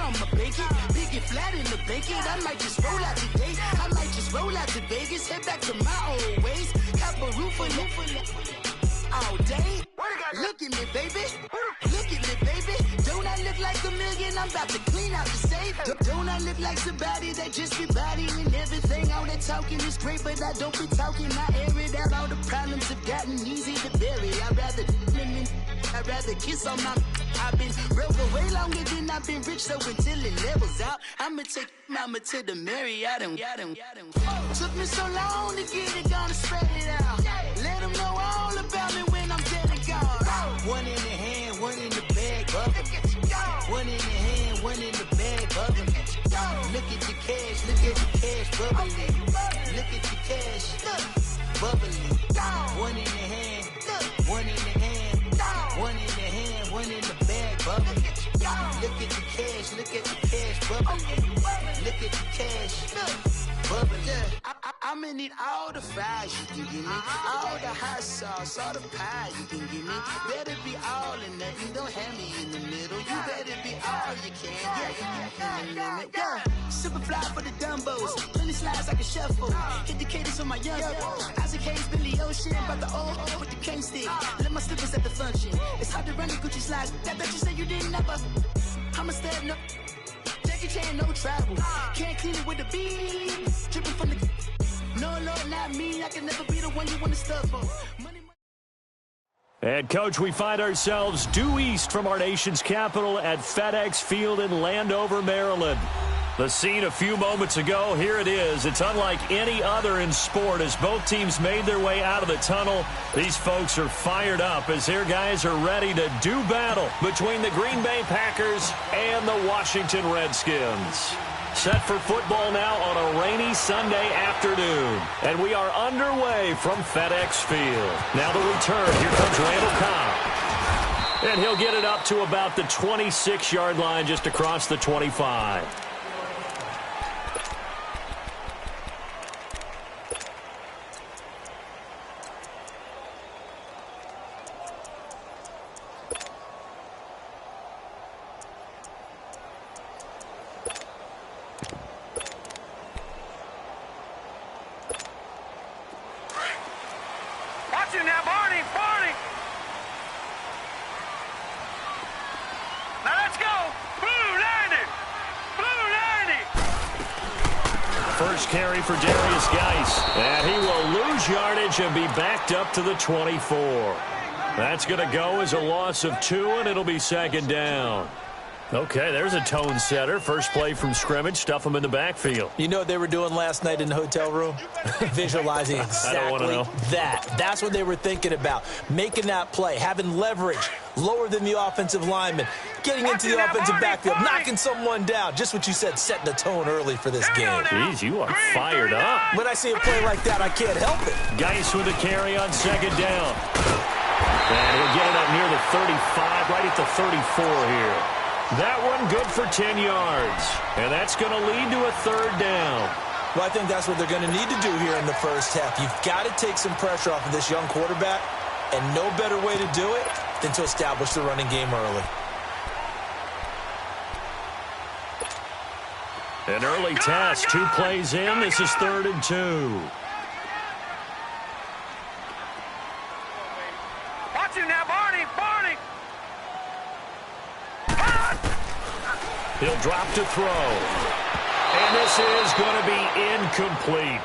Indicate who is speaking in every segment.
Speaker 1: I'ma bake it. Big it flat in the bake it. I might just roll out today. I might just roll out to Vegas. Head back to my old ways. Cop a roof for all day. Look at me, baby. Look at me, baby. Don't I look like a million? I'm about to clean out the safe. Don't I look like somebody that just be bodying everything? All that talking is great, but I don't be talking. I air it out. All the problems have gotten easy to bury. I'd rather kiss on my. I've been real for way longer than I've been rich, so until it levels out, I'ma take mama to the Marriott and took me so long to get it, gonna spread it out. Let them know all about me when I'm dead and gone. One in the hand, one in the bag, bubbling. One in the hand, one in the bag, bubbling. Look at the cash, bubbling. Look at the cash, bubbling. One in the hand, one in the hand, one in the hand, one in the bag, bubbling. Look at the cash, bubbling. Look at the cash, bubbling. I'ma need all the fries you can give me, all the hot sauce, all the pie you can give me. Better be all or nothing, don't have me in the middle. You better be all you can. Yeah. Super fly for the Dumbos, plenty slides like a shuffle. Hit the cadence for my young Isaac Hayes, Billy Ocean, about the old with the cane stick. Let my slippers at the function. It's hard to run the Gucci slides. That bet you say you didn't never. I'ma step no. Jackie Chan, no travel. Can't clean it with the beat. Dripping from the. No, Lord, not me. I can never be the one you want to stuff on.
Speaker 2: And, Coach, we find ourselves due east from our nation's capital at FedEx Field in Landover, Maryland. The scene a few moments ago, here it is. It's unlike any other in sport as both teams made their way out of the tunnel. These folks are fired up as their guys are ready to do battle between the Green Bay Packers and the Washington Redskins. Set for football now on a rainy Sunday afternoon. And we are underway from FedEx Field. Now the return. Here comes Randall Cobb. And he'll get it up to about the 26-yard line just across the 25. First carry for Darius Geis. And he will lose yardage and be backed up to the 24. That's going to go as a loss of 2, and it'll be second down. Okay, there's a tone setter. First play from scrimmage, stuff him in the backfield.
Speaker 3: You know what they were doing last night in the hotel room? Visualizing exactly that. That's what they were thinking about. Making that play, having leverage, lower than the offensive lineman, getting into the offensive backfield, knocking someone down. Just what you said, setting the tone early for this game.
Speaker 2: Jeez, you are fired up.
Speaker 3: When I see a play like that, I can't help it.
Speaker 2: Geis with a carry on second down. And he'll get it up near the 35, right at the 34 here. That one good for 10 yards. And that's going to lead to a third down.
Speaker 3: Well, I think that's what they're going to need to do here in the first half. You've got to take some pressure off of this young quarterback, and no better way to do it than to establish the running game early.
Speaker 2: An early test, 2 plays in. This is 3rd and 2.
Speaker 4: Watch him now, Barney.
Speaker 2: He'll drop to throw. And this is going to be incomplete.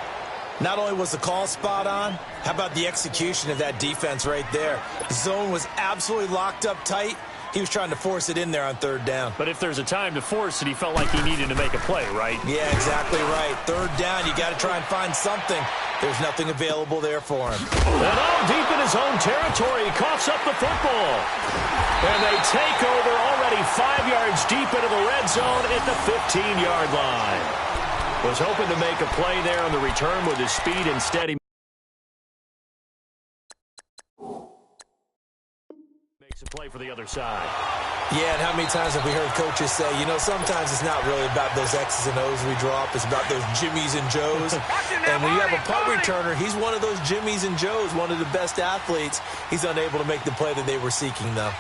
Speaker 3: Not only was the call spot on, how about the execution of that defense right there? The zone was absolutely locked up tight. He was trying to force it in there on 3rd down.
Speaker 2: But if there's a time to force it, he felt like he needed to make a play, right?
Speaker 3: Yeah, exactly right. 3rd down, you got to try and find something. There's nothing available there for him.
Speaker 2: And all deep in his own territory, he coughs up the football. And they take over already 5 yards deep into the red zone at the 15-yard line. Was hoping to make a play there on the return with his speed. Instead, he makes a play for the other side.
Speaker 3: Yeah, and how many times have we heard coaches say, you know, sometimes it's not really about those X's and O's we drop. It's about those Jimmies and Joes. And when you have a punt returner, he's one of those Jimmies and Joes, one of the best athletes. He's unable to make the play that they were seeking, though.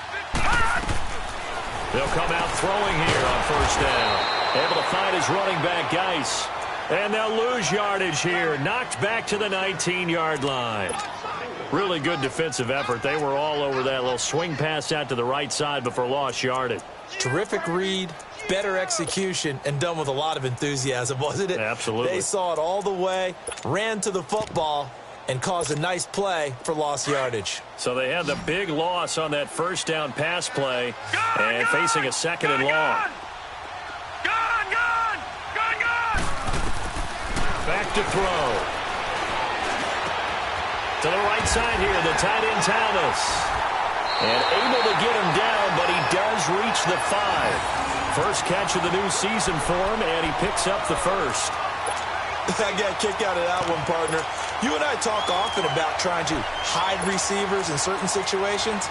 Speaker 2: They'll come out throwing here on first down. Able to find his running back, Geis. And they'll lose yardage here. Knocked back to the 19-yard line. Really good defensive effort. They were all over that little swing pass out to the right side before lost yardage.
Speaker 3: Terrific read, better execution, and done with a lot of enthusiasm, wasn't it?
Speaker 2: Absolutely.
Speaker 3: They saw it all the way, ran to the football, and caused a nice play for lost yardage.
Speaker 2: So they had the big loss on that first down pass play and facing a second and long. Back to throw. To the right side here, the tight end Thomas. And able to get him down, but he does reach the 5. First catch of the new season for him, and he picks up the first.
Speaker 3: I got a kick out of that one, partner. You and I talk often about trying to hide receivers in certain situations,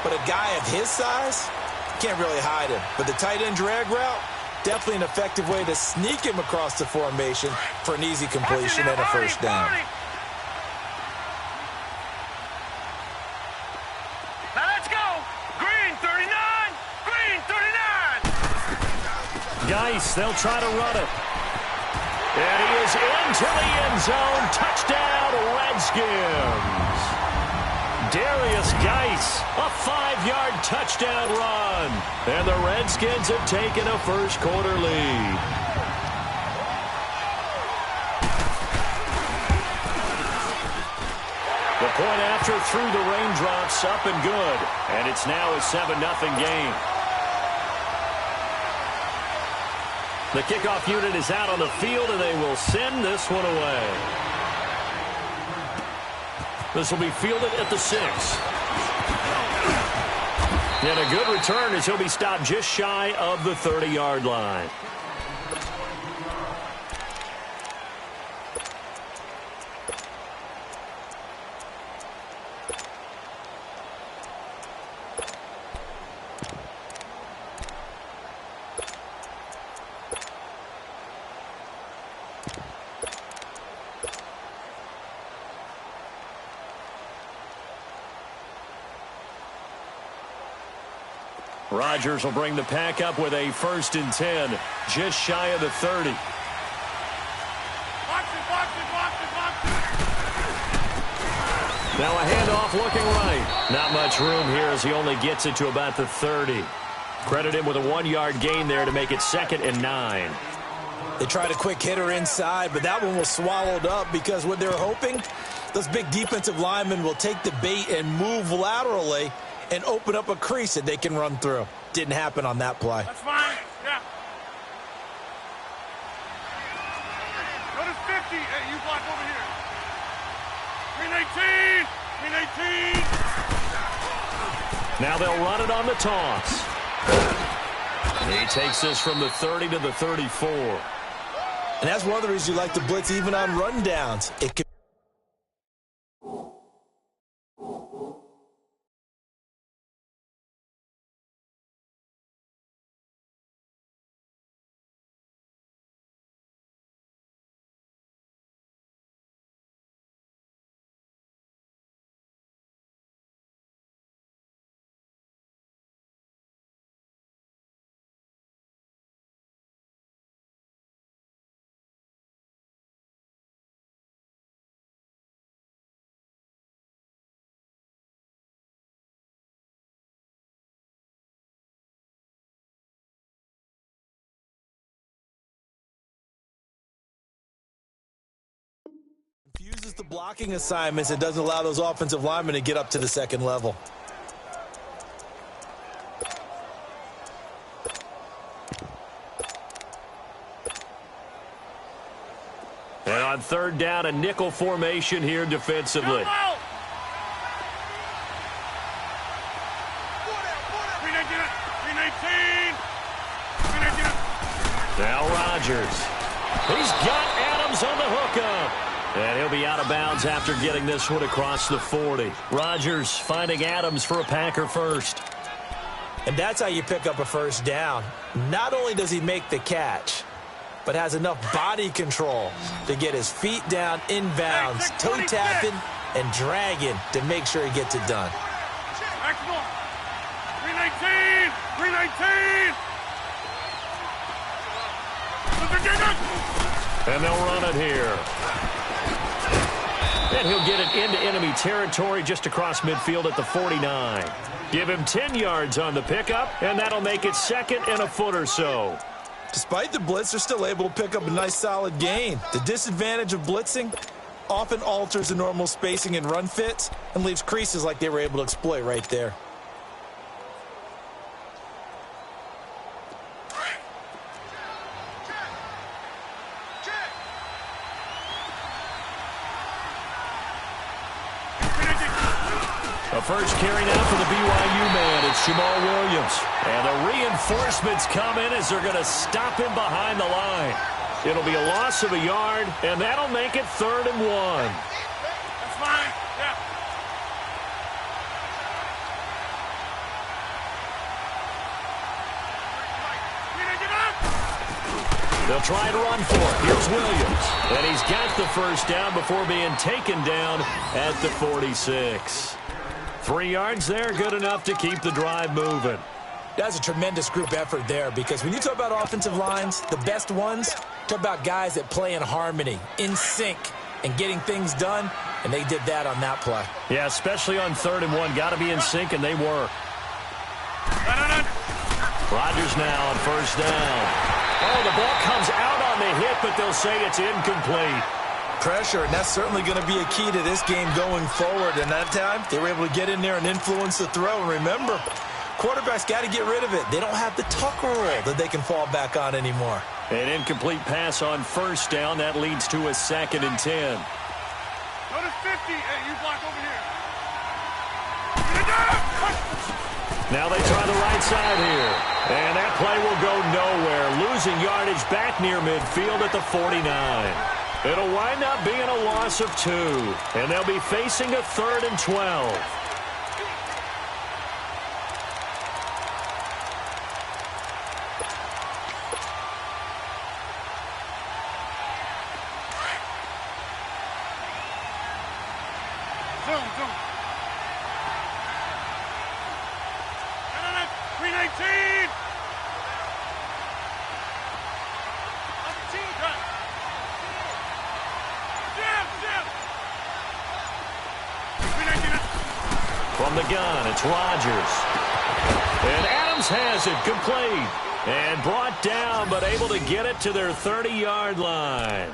Speaker 3: but a guy of his size, can't really hide him. But the tight end drag route, definitely an effective way to sneak him across the formation for an easy completion and a first down.
Speaker 4: Now let's go. Green 39. Green 39.
Speaker 2: Geis, they'll try to run it. And he is into the end zone. Touchdown, Redskins. Darius Geis, a 5-yard touchdown run. And the Redskins have taken a first-quarter lead. The point after through the raindrops, up and good. And it's now a 7-0 game. The kickoff unit is out on the field, and they will send this one away. This will be fielded at the 6. And a good return as he'll be stopped just shy of the 30-yard line. Rodgers will bring the pack up with a 1st and 10, just shy of the 30. Now a handoff looking right. Not much room here as he only gets it to about the 30. Credit him with a 1-yard gain there to make it 2nd and 9.
Speaker 3: They tried a quick hitter inside, but that one was swallowed up because what they're hoping, those big defensive linemen will take the bait and move laterally and open up a crease that they can run through. Didn't happen on that play.
Speaker 4: That's fine. Yeah. Go to 50. Hey, you block over here. Green 18. Green 18.
Speaker 2: Now they'll run it on the toss. He takes this from the 30 to the 34.
Speaker 3: And that's one of the reasons you like to blitz even on rundowns. It can confuses the blocking assignments and doesn't allow those offensive linemen to get up to the 2nd level.
Speaker 2: And on 3rd down, a nickel formation here defensively. Now Rodgers. He's got Adams on the hookup. And he'll be out of bounds after getting this one across the 40. Rodgers finding Adams for a Packer first.
Speaker 3: And that's how you pick up a first down. Not only does he make the catch, but has enough body control to get his feet down inbounds, toe-tapping and dragging to make sure he gets it done.
Speaker 4: Green 18! Green 319!
Speaker 2: And they'll run it here. And he'll get it into enemy territory just across midfield at the 49. Give him 10 yards on the pickup, and that'll make it 2nd and a foot or so.
Speaker 3: Despite the blitz, they're still able to pick up a nice solid gain. The disadvantage of blitzing often alters the normal spacing and run fits and leaves creases like they were able to exploit right there.
Speaker 2: The first carry now for the BYU man. It's Jamal Williams. And the reinforcements come in as they're going to stop him behind the line. It'll be a loss of a yard, and that'll make it 3rd and 1.
Speaker 4: That's fine. Yeah.
Speaker 2: They'll try to run for it. Here's Williams. And he's got the first down before being taken down at the 46. 3 yards there, good enough to keep the drive moving.
Speaker 3: That's a tremendous group effort there, because when you talk about offensive lines, the best ones, talk about guys that play in harmony, in sync, and getting things done, and they did that on that play.
Speaker 2: Yeah, especially on 3rd and 1. Got to be in sync, and they were. Rodgers now on 1st down. Oh, the ball comes out on the hit, but they'll say it's incomplete.
Speaker 3: Pressure, and that's certainly going to be a key to this game going forward. And that time, they were able to get in there and influence the throw. And remember, quarterbacks got to get rid of it. They don't have the tuck rule that they can fall back on anymore.
Speaker 2: An incomplete pass on 1st down. That leads to a 2nd and 10.
Speaker 4: Notice 50. Hey, you block over here.
Speaker 2: Now they try the right side here. And that play will go nowhere. Losing yardage back near midfield at the 49. It'll wind up being a loss of 2. And they'll be facing a 3rd and 12.
Speaker 4: Zoom. 319!
Speaker 2: From the gun, it's Rodgers. And Adams has it complete. And brought down, but able to get it to their 30-yard line.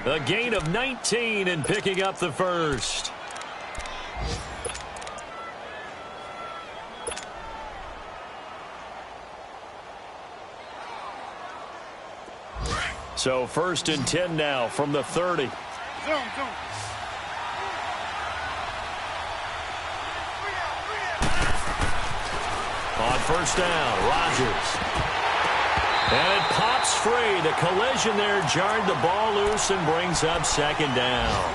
Speaker 2: A gain of 19 and picking up the first. So 1st and 10 now from the 30.
Speaker 4: Zoom.
Speaker 2: On 1st down, Rodgers. And it pops free. The collision there jarred the ball loose and brings up 2nd down.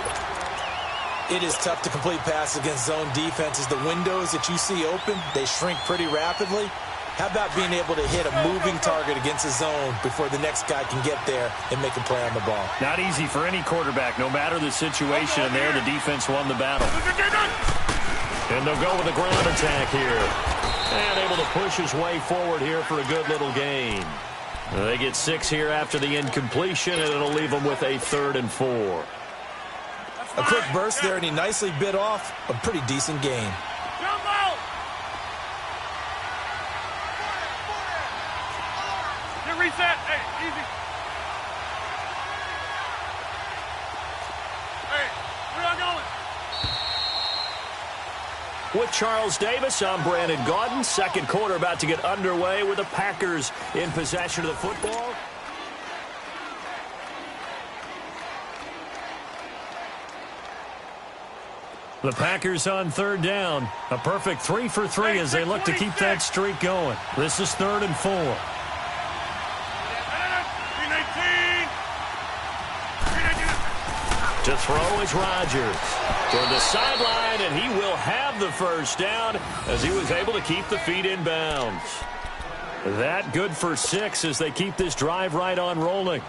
Speaker 3: It is tough to complete passes against zone defenses. The windows that you see open, they shrink pretty rapidly. How about being able to hit a moving target against a zone before the next guy can get there and make a play on the ball?
Speaker 2: Not easy for any quarterback, no matter the situation. And there, the defense won the battle. And they'll go with a ground attack here. And able to push his way forward here for a good little gain. They get 6 here after the incompletion, and it'll leave them with a 3rd and 4.
Speaker 3: A quick burst there, and he nicely bit off a pretty decent gain.
Speaker 4: Jumbo! Get reset. Hey, easy. Hey, where y'all going?
Speaker 2: With Charles Davis, I'm Brandon Gaudin. 2nd quarter about to get underway with the Packers in possession of the football. The Packers on 3rd down. A perfect 3 for 3 as they look to keep that streak going. This is 3rd and 4.
Speaker 4: 319!
Speaker 2: To throw is Rodgers. Toward the sideline, and he will have the first down as he was able to keep the feet in bounds. That good for 6 as they keep this drive right on rolling.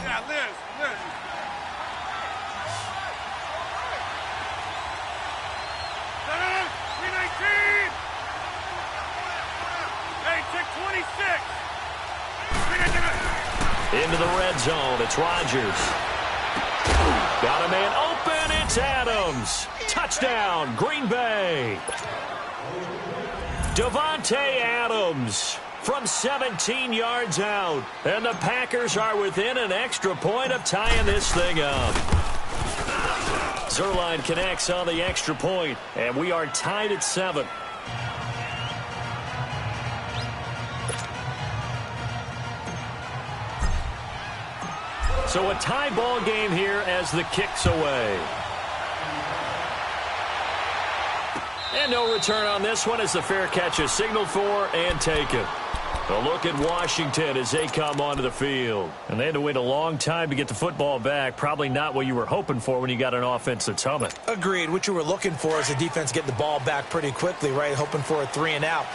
Speaker 4: Yeah, Liz.
Speaker 2: into the red zone. It's Rodgers. Got a man open. It's Adams. Touchdown, Green Bay. Davante Adams from 17 yards out. And the Packers are within an extra point of tying this thing up. Zerline connects on the extra point, and we are tied at 7. So a tie ball game here as the kick's away. And no return on this one as the fair catch is signaled for and taken. A look at Washington as they come onto the field. And they had to wait a long time to get the football back. Probably not what you were hoping for when you got an offense that's humming.
Speaker 3: Agreed. What you were looking for is the defense getting the ball back pretty quickly, right? Hoping for a 3-and-out.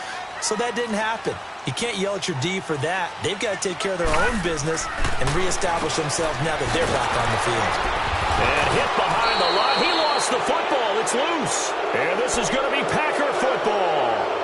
Speaker 3: So that didn't happen. You can't yell at your D for that. They've got to take care of their own business and reestablish themselves now that they're back on the field.
Speaker 2: And hit behind the line. He lost the football. It's loose. And this is going to be Packer football.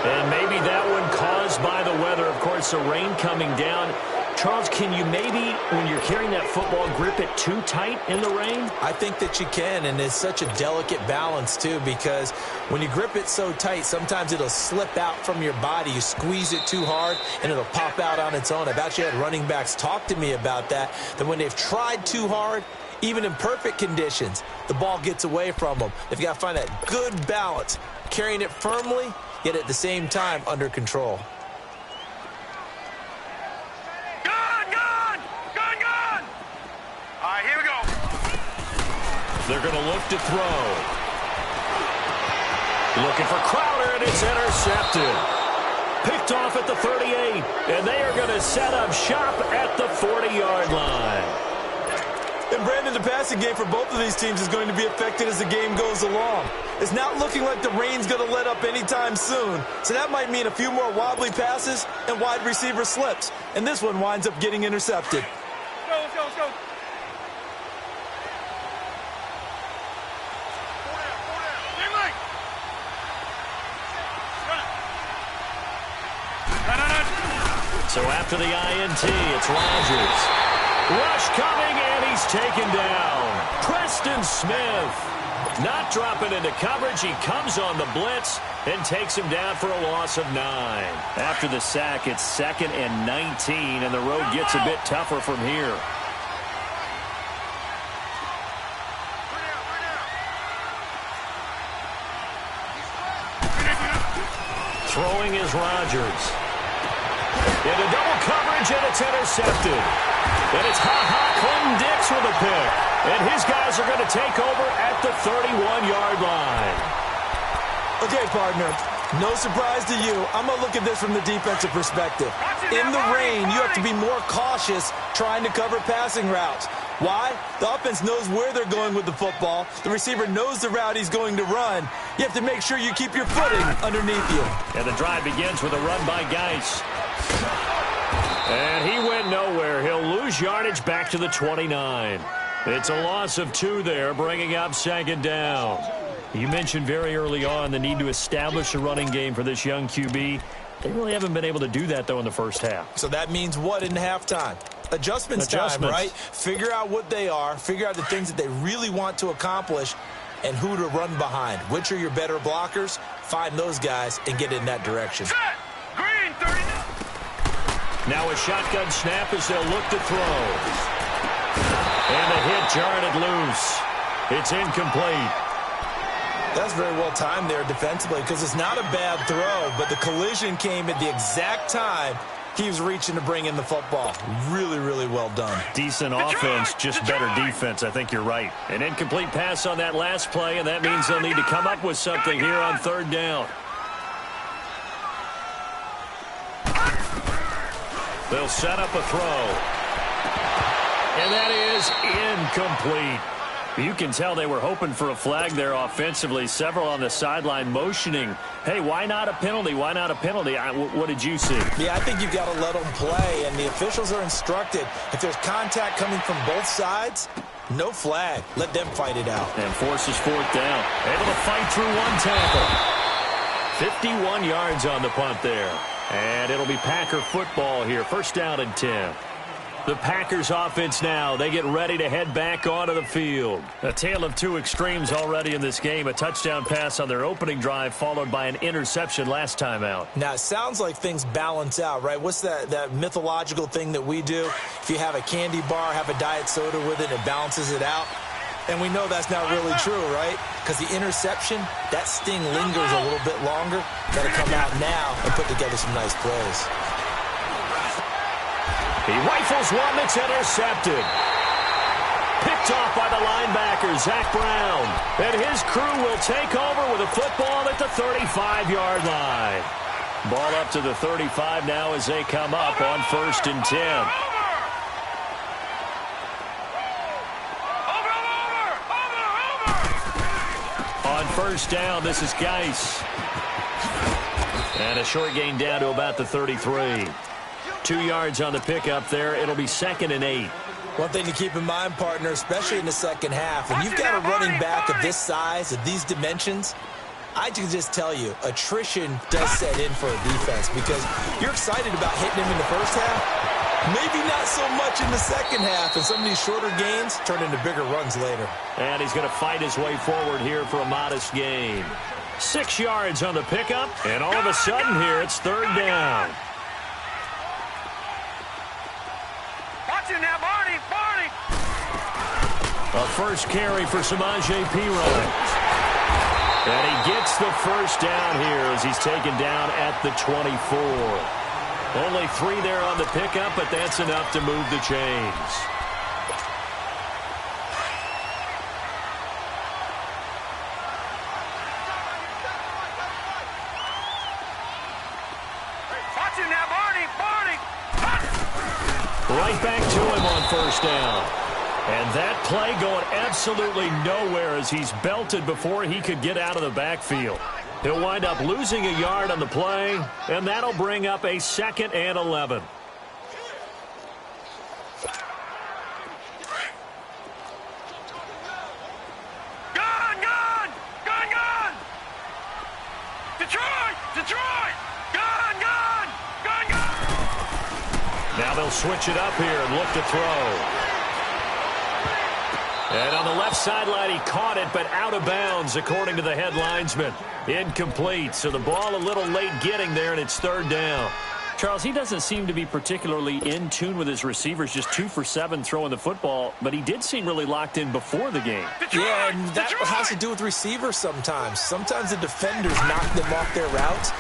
Speaker 2: And maybe that one caused by the weather. Of course, the rain coming down. Charles, can you maybe, when you're carrying that football, grip it too tight in the rain?
Speaker 3: I think that you can, and it's such a delicate balance, too, because when you grip it so tight, sometimes it'll slip out from your body. You squeeze it too hard, and it'll pop out on its own. I've actually had running backs talk to me about that when they've tried too hard, even in perfect conditions, the ball gets away from them. They've got to find that good balance, carrying it firmly, yet at the same time under control.
Speaker 4: All right, here we go.
Speaker 2: They're going to look to throw. Looking for Crowder, and it's intercepted. Picked off at the 38, and they are going to set up shop at the 40-yard line.
Speaker 3: And Brandon, the passing game for both of these teams is going to be affected as the game goes along. It's not looking like the rain's going to let up anytime soon. So that might mean a few more wobbly passes and wide receiver slips. And this one winds up getting intercepted.
Speaker 4: Let's go. Same leg.
Speaker 2: So after the INT, it's Rodgers. Rush coming, and he's taken down. Preston Smith not dropping into coverage. He comes on the blitz and takes him down for a loss of 9. After the sack, it's 2nd and 19, and the road gets a bit tougher from here. Throwing is Rodgers. Into double coverage, and it's intercepted. And it's Clinton-Dix with a pick. And his guys are going to take over at the 31-yard line.
Speaker 3: Okay, partner, no surprise to you. I'm going to look at this from the defensive perspective. In the rain, you have to be more cautious trying to cover passing routes. Why? The offense knows where they're going with the football. The receiver knows the route he's going to run. You have to make sure you keep your footing underneath you.
Speaker 2: And the drive begins with a run by Geis. And he went nowhere. He'll lose yardage back to the 29. It's a loss of 2 there, bringing up 2nd down. You mentioned very early on the need to establish a running game for this young QB. They really haven't been able to do that, though, in the first half.
Speaker 3: So that means what in halftime? Adjustments time, right? Figure out what they are, figure out the things that they really want to accomplish, and who to run behind. Which are your better blockers? Find those guys and get in that direction.
Speaker 4: Set. Green, 30.
Speaker 2: Now a shotgun snap as they'll look to throw. And the hit jarred it loose. It's incomplete.
Speaker 3: That's very well timed there defensively because it's not a bad throw, but the collision came at the exact time he was reaching to bring in the football. Really, really well done.
Speaker 2: Decent offense, just better defense. I think you're right. An incomplete pass on that last play, and that means they'll need to come up with something here on 3rd down. They'll set up a throw. And that is incomplete. You can tell they were hoping for a flag there offensively. Several on the sideline motioning, hey, why not a penalty? Why not a penalty? What did you see?
Speaker 3: Yeah, I think you've got to let them play, and the officials are instructed. If there's contact coming from both sides, no flag. Let them fight it out.
Speaker 2: And forces 4th down. Able to fight through one tackle. 51 yards on the punt there. And it'll be Packer football here. 1st down and 10. The Packers offense now. They get ready to head back onto the field. A tale of two extremes already in this game. A touchdown pass on their opening drive followed by an interception last time out.
Speaker 3: Now, it sounds like things balance out, right? What's that mythological thing that we do? If you have a candy bar, have a diet soda with it, it balances it out. And we know that's not really true, right? Because the interception, that sting lingers a little bit longer. Got to come out now and put together some nice plays.
Speaker 2: He rifles one that's intercepted. Picked off by the linebacker, Zach Brown. And his crew will take over with a football at the 35-yard line. Ball up to the 35 now as they come up on 1st and 10. On 1st down, this is Geis. And a short gain down to about the 33. 2 yards on the pickup there. It'll be 2nd and 8.
Speaker 3: One thing to keep in mind, partner, especially in the second half, when you've got a running back of this size, of these dimensions, I can just tell you, attrition does set in for a defense because you're excited about hitting him in the first half. Maybe not so much in the second half, and some of these shorter gains turn into bigger runs later.
Speaker 2: And he's going to fight his way forward here for a modest gain. 6 yards on the pickup, and all of a sudden here it's 3rd down.
Speaker 4: Now, Barney!
Speaker 2: A first carry for Samaje Perine. And he gets the first down here as he's taken down at the 24. Only 3 there on the pickup, but that's enough to move the chains. Right back to him on 1st down. And that play going absolutely nowhere as he's belted before he could get out of the backfield. He'll wind up losing a yard on the play, and that'll bring up a 2nd and 11. Now they'll switch it up here and look to throw. And on the left sideline, he caught it, but out of bounds, according to the head linesman. Incomplete, so the ball a little late getting there, and it's 3rd down.
Speaker 5: Charles, he doesn't seem to be particularly in tune with his receivers, just 2 for 7 throwing the football, but he did seem really locked in before the game.
Speaker 3: Yeah, and that has to do with receivers sometimes. Sometimes the defenders knock them off their routes,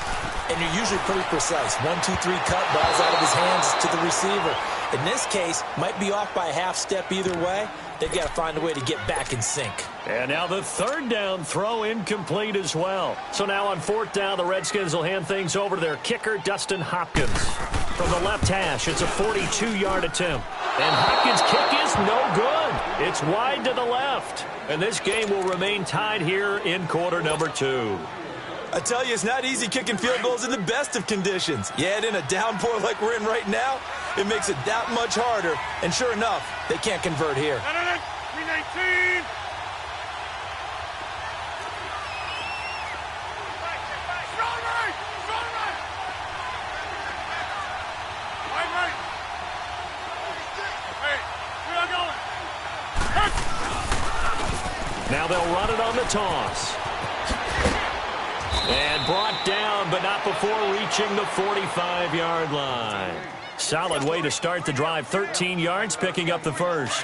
Speaker 3: and you're usually pretty precise. 1, 2, 3 cut, balls out of his hands to the receiver. In this case, might be off by a half step either way. They've got to find a way to get back in sync.
Speaker 2: And now the 3rd down throw incomplete as well. So now on 4th down, the Redskins will hand things over to their kicker, Dustin Hopkins. From the left hash, it's a 42-yard attempt. And Hopkins' kick is no good. It's wide to the left. And this game will remain tied here in quarter number 2.
Speaker 3: I tell you, it's not easy kicking field goals in the best of conditions. Yet in a downpour like we're in right now, it makes it that much harder. And sure enough, they can't convert here.
Speaker 4: 319.
Speaker 2: Now they'll run it on the toss. And brought down, but not before reaching the 45-yard line. Solid way to start the drive. 13 yards, picking up the first.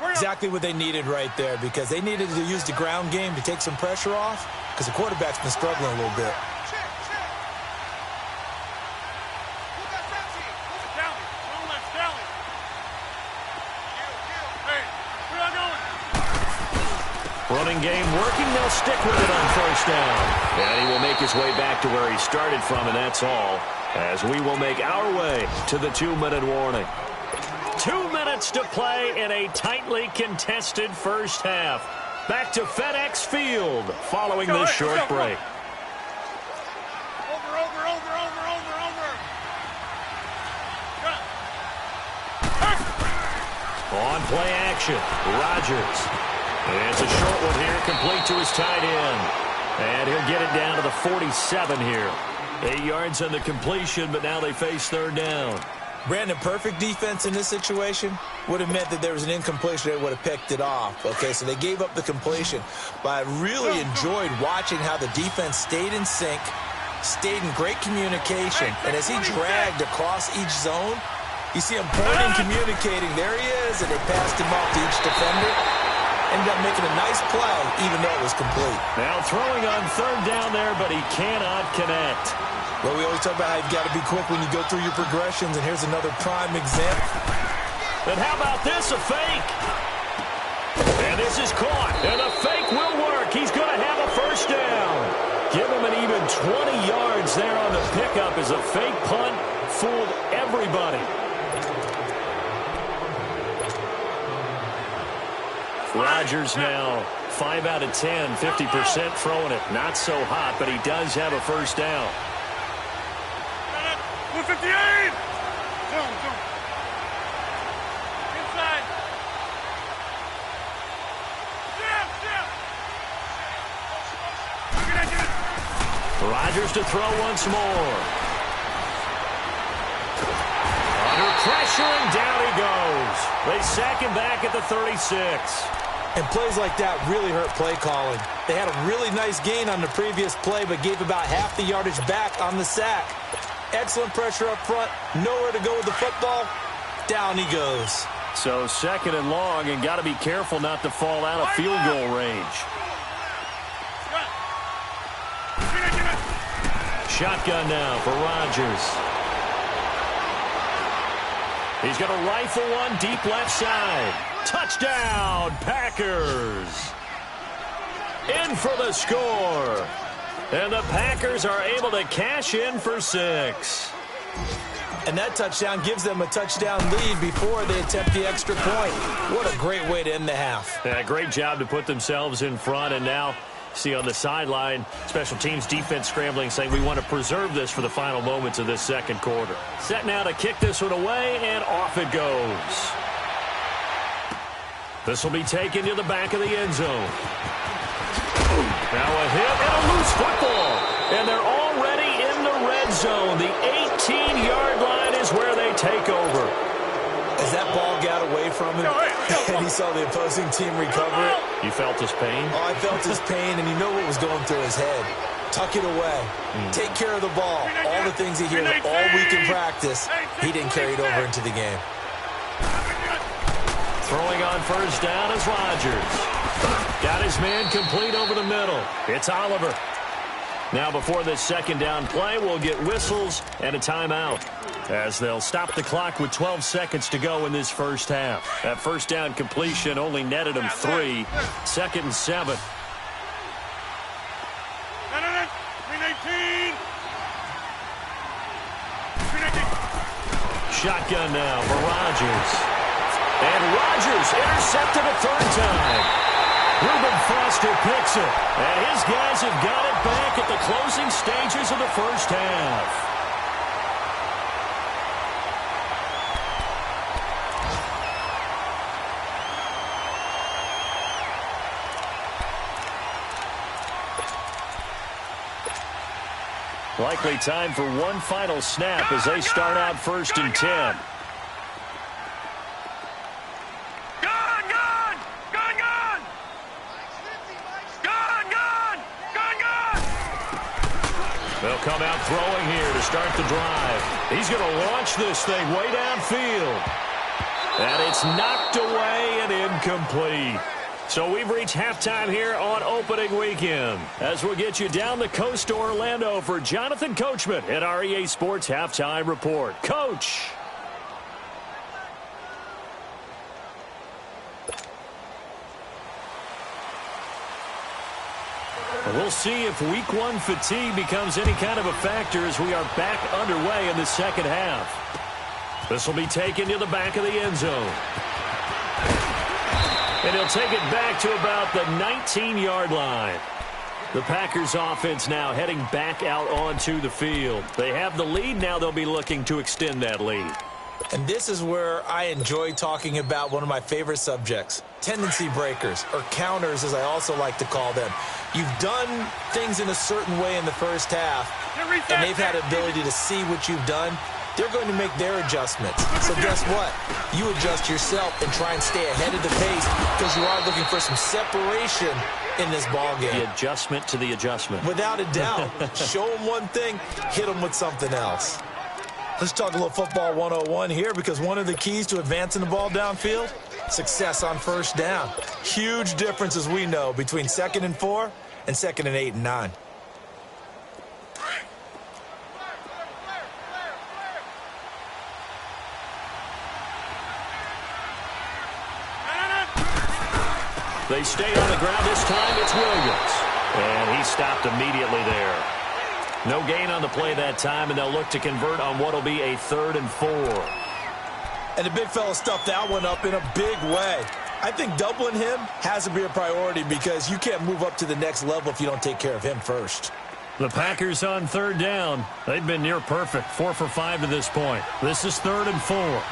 Speaker 3: Exactly what they needed right there, because they needed to use the ground game to take some pressure off, because the quarterback's been struggling a little bit.
Speaker 2: Running game working. They'll stick with it on 1st down. And he will make his way back to where he started from, and that's all, as we will make our way to the 2-minute warning. 2 minutes to play in a tightly contested first half. Back to FedEx Field following this short break. On play action, Rodgers. And it's a short one here, complete to his tight end. And he'll get it down to the 47 here. 8 yards on the completion, but now they face 3rd down.
Speaker 3: Brandon, perfect defense in this situation would have meant that there was an incompletion. They would have picked it off. Okay, so they gave up the completion. But I really enjoyed watching how the defense stayed in sync, stayed in great communication. And as he dragged across each zone, you see him pointing, communicating. There he is, and they passed him off to each defender. Ended up making a nice play, even though it was complete.
Speaker 2: Now throwing on third down there, but he cannot connect.
Speaker 3: Well, we always talk about how you've got to be quick when you go through your progressions, and here's another prime example.
Speaker 2: And how about this, a fake? And this is caught, and the fake will work. He's going to have a first down. Give him an even 20 yards there on the pickup as a fake punt fooled everybody. Rodgers now 5 out of 10, 50% throwing it. Not so hot, but he does have a first down.
Speaker 4: 158! Zone. Inside.
Speaker 2: Rodgers to throw once more. Under pressure, and down he goes. They sack him back at the 36.
Speaker 3: And plays like that really hurt play calling. They had a really nice gain on the previous play, but gave about half the yardage back on the sack. Excellent pressure up front. Nowhere to go with the football. Down he goes.
Speaker 2: So second and long, and got to be careful not to fall out of field goal range. Shotgun now for Rodgers. He's going to rifle one deep left side. Touchdown, Packers. In for the score. And the Packers are able to cash in for 6.
Speaker 3: And that touchdown gives them a touchdown lead before they attempt the extra point. What a great way to end the half.
Speaker 2: Yeah, great job to put themselves in front. And now, see on the sideline, special teams defense scrambling, saying we want to preserve this for the final moments of this second quarter. Set now to kick this one away, and off it goes. This will be taken to the back of the end zone. Now a hit and a loose football. And they're already in the red zone. The 18-yard line is where they take over.
Speaker 3: As that ball got away from him, and he saw the opposing team recover it.
Speaker 2: You felt his pain?
Speaker 3: Oh, I felt his pain, and you know what was going through his head. Tuck it away. Take care of the ball. All the things he hears all week in practice, he didn't carry it over into the game.
Speaker 2: Throwing on first down is Rodgers. Got his man complete over the middle. It's Oliver. Now before this second down play, we'll get whistles and a timeout, as they'll stop the clock with 12 seconds to go in this first half. That first down completion only netted him 3. Second and 7.
Speaker 4: 319.
Speaker 2: Shotgun now for Rodgers. And Rodgers intercepted a third time. Reuben Foster picks it. And his guys have got it back at the closing stages of the first half. Likely time for one final snap as they start out first and 10. They'll come out throwing here to start the drive. He's going to launch this thing way downfield. And it's knocked away and incomplete. So we've reached halftime here on opening weekend, as we'll get you down the coast to Orlando for Jonathan Coachman at our EA Sports Halftime Report. Coach. We'll see if week one fatigue becomes any kind of a factor as we are back underway in the second half. This will be taken to the back of the end zone. And he'll take it back to about the 19-yard line. The Packers offense now heading back out onto the field. They have the lead. Now they'll be looking to extend that lead.
Speaker 3: And this is where I enjoy talking about one of my favorite subjects, tendency breakers, or counters as I also like to call them. You've done things in a certain way in the first half, and they've had ability to see what you've done they're going to make their adjustments. So guess what? You adjust yourself and try and stay ahead of the pace because you are looking for some separation in this ball game.
Speaker 5: The adjustment to the adjustment.
Speaker 3: Without a doubt. Show them one thing, hit them with something else. Let's talk a little football 101 here because one of the keys to advancing the ball downfield, success on first down. Huge difference, as we know, between 2nd and 4 and 2nd and 8 and 9.
Speaker 2: They stay on the ground. This time it's Williams. And he stopped immediately there. No gain on the play that time, and they'll look to convert on what will be a 3rd and 4.
Speaker 3: And the big fella stuffed that one up in a big way. I think doubling him has to be a priority because you can't move up to the next level if you don't take care of him first.
Speaker 2: The Packers on 3rd down. They've been near perfect, 4 for 5 to this point. This is 3rd and 4.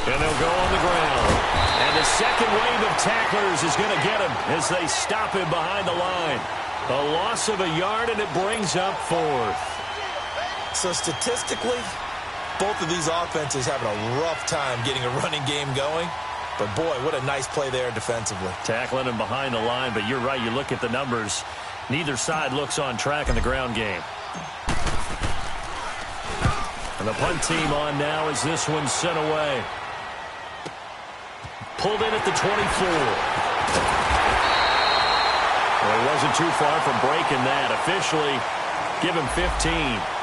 Speaker 2: And they'll go on the ground. And the second wave of tacklers is going to get him as they stop him behind the line. A loss of a yard, and it brings up 4th.
Speaker 3: So statistically, both of these offenses having a rough time getting a running game going. But, boy, what a nice play there defensively.
Speaker 2: Tackling him behind the line, but you're right. You look at the numbers. Neither side looks on track in the ground game. And the punt team on now as this one's sent away. Pulled in at the 24. Well, he wasn't too far from breaking that. Officially, give him 15.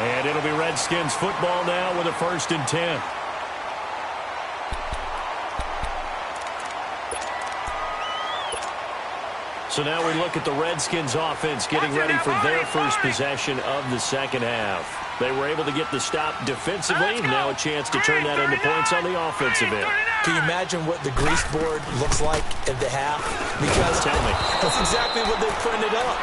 Speaker 2: And it'll be Redskins football now with a 1st and 10. So now we look at the Redskins offense getting ready for their first possession of the second half. They were able to get the stop defensively. Now a chance to turn that into points on the offensive end.
Speaker 3: Can you imagine what the grease board looks like at the half? Because
Speaker 2: tell me.
Speaker 3: That's exactly what they printed up.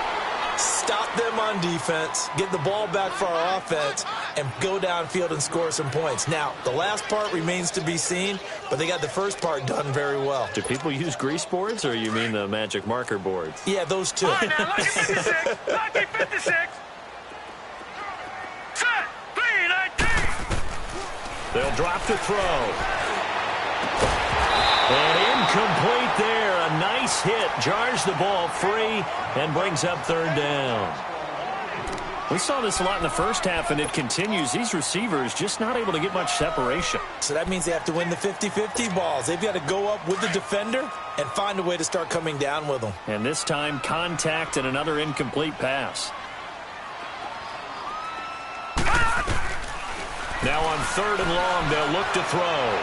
Speaker 3: Stop them on defense, get the ball back for our offense, and go downfield and score some points. Now, the last part remains to be seen, but they got the first part done very well.
Speaker 2: Do people use grease boards, or you mean the magic marker boards?
Speaker 3: Yeah, those two.
Speaker 4: All right, now, lucky 56. Lucky 56. Set. 3-19.
Speaker 2: They'll drop to throw. And incomplete there. A nice hit. Jars the ball free and brings up 3rd down. We saw this a lot in the first half, and it continues. These receivers just not able to get much separation.
Speaker 3: So that means they have to win the 50-50 balls. They've got to go up with the defender and find a way to start coming down with them.
Speaker 2: And this time, contact and another incomplete pass. Now on 3rd and long, they'll look to throw.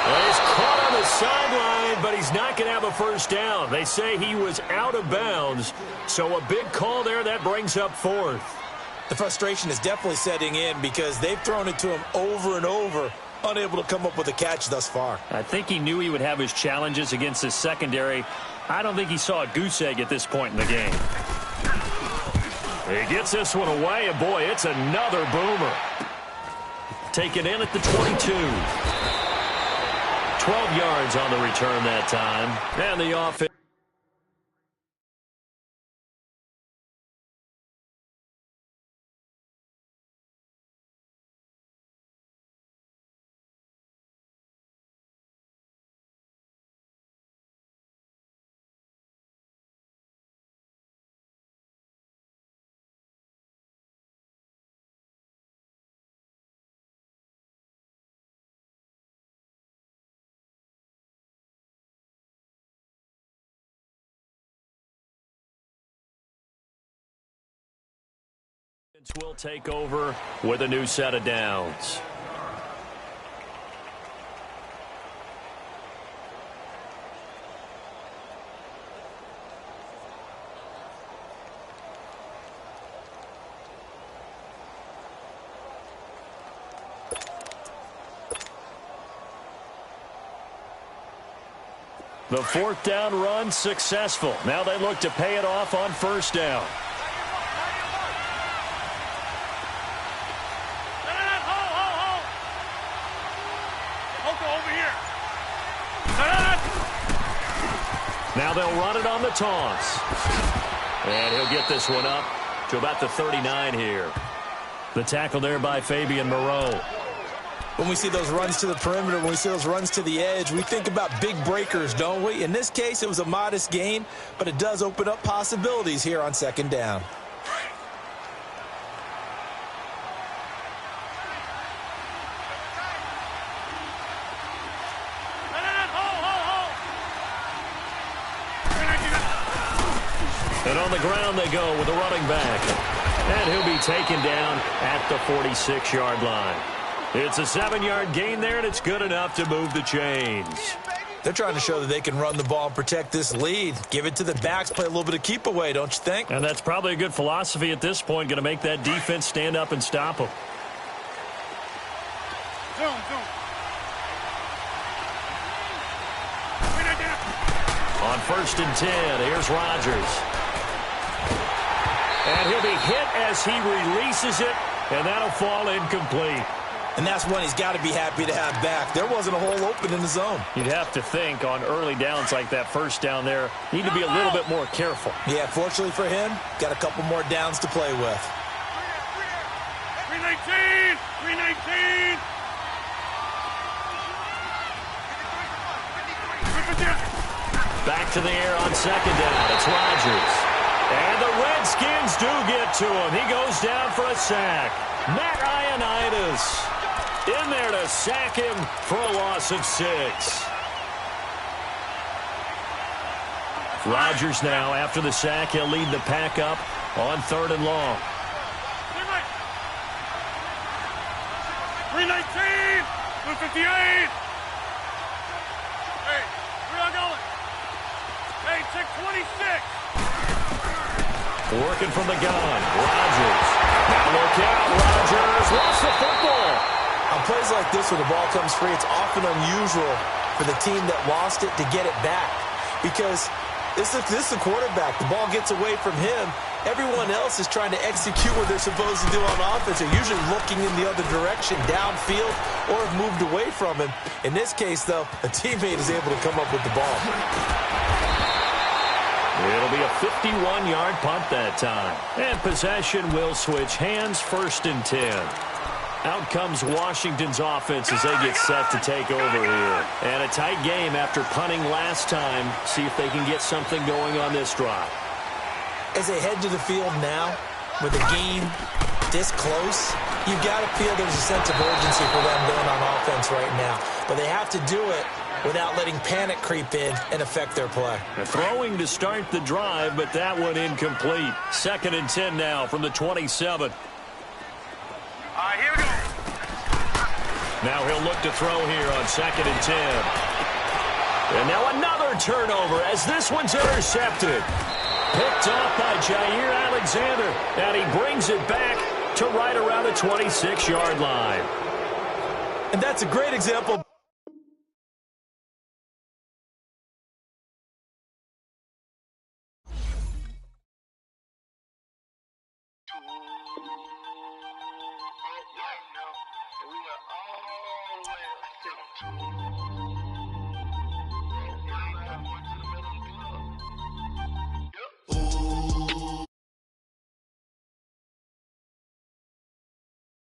Speaker 2: Well, he's caught on the sideline, but he's not going to have a 1st down. They say he was out of bounds, so a big call there. That brings up 4th.
Speaker 3: The frustration is definitely setting in because they've thrown it to him over and over, unable to come up with a catch thus far.
Speaker 2: I think he knew he would have his challenges against his secondary. I don't think he saw a goose egg at this point in the game. He gets this one away, and boy, it's another boomer. Taken in at the 22. 12 yards on the return that time. And the offense. Will take over with a new set of downs. The 4th down run successful. Now they look to pay it off on 1st down. Now they'll run it on the toss. And he'll get this one up to about the 39 here. The tackle there by Fabian Moreau.
Speaker 3: When we see those runs to the perimeter, when we see those runs to the edge, we think about big breakers, don't we? In this case, it was a modest gain, but it does open up possibilities here on second down.
Speaker 2: And on the ground they go with a running back. And he'll be taken down at the 46-yard line. It's a 7-yard gain there, and it's good enough to move the chains.
Speaker 3: They're trying to show that they can run the ball and protect this lead. Give it to the backs, play a little bit of keep away, don't you think?
Speaker 2: And that's probably a good philosophy at this point, going to make that defense stand up and stop them.
Speaker 4: Zoom.
Speaker 2: On 1st and 10, here's Rodgers. And he'll be hit as he releases it, and that'll fall incomplete.
Speaker 3: And that's one he's got to be happy to have back. There wasn't a hole open in the zone.
Speaker 2: You'd have to think on early downs like that first down there, need to be a little bit more careful.
Speaker 3: Yeah, fortunately for him, got a couple more downs to play with.
Speaker 4: 319! 319!
Speaker 2: Back to the air on second down. It's Rodgers. And the Redskins do get to him. He goes down for a sack. Matt Ioannidis in there to sack him for a loss of 6. Rodgers now, after the sack, he'll lead the pack up on 3rd and long.
Speaker 4: 319! 258! Hey, where y'all going? Hey, check 26!
Speaker 2: Working from the gun. Rodgers. Now look out. Rodgers lost the football.
Speaker 3: On plays like this where the ball comes free, it's often unusual for the team that lost it to get it back. Because this is the quarterback. The ball gets away from him. Everyone else is trying to execute what they're supposed to do on offense. They're usually looking in the other direction, downfield, or have moved away from him. In this case, though, a teammate is able to come up with the ball.
Speaker 2: It'll be a 51-yard punt that time. And possession will switch hands, 1st and 10. Out comes Washington's offense as they get set to take over here. And a tight game after punting last time. See if they can get something going on this drive.
Speaker 3: As they head to the field now, with a game this close, you've got to feel there's a sense of urgency for them going on offense right now. But they have to do it without letting panic creep in and affect their play.
Speaker 2: Throwing to start the drive, but that one incomplete. 2nd and 10 now from the 27.
Speaker 4: All right, here we go.
Speaker 2: Now he'll look to throw here on 2nd and 10. And now another turnover as this one's intercepted. Picked off by Jair Alexander. And he brings it back to right around the 26-yard line.
Speaker 3: And that's a great example.
Speaker 4: We are all the way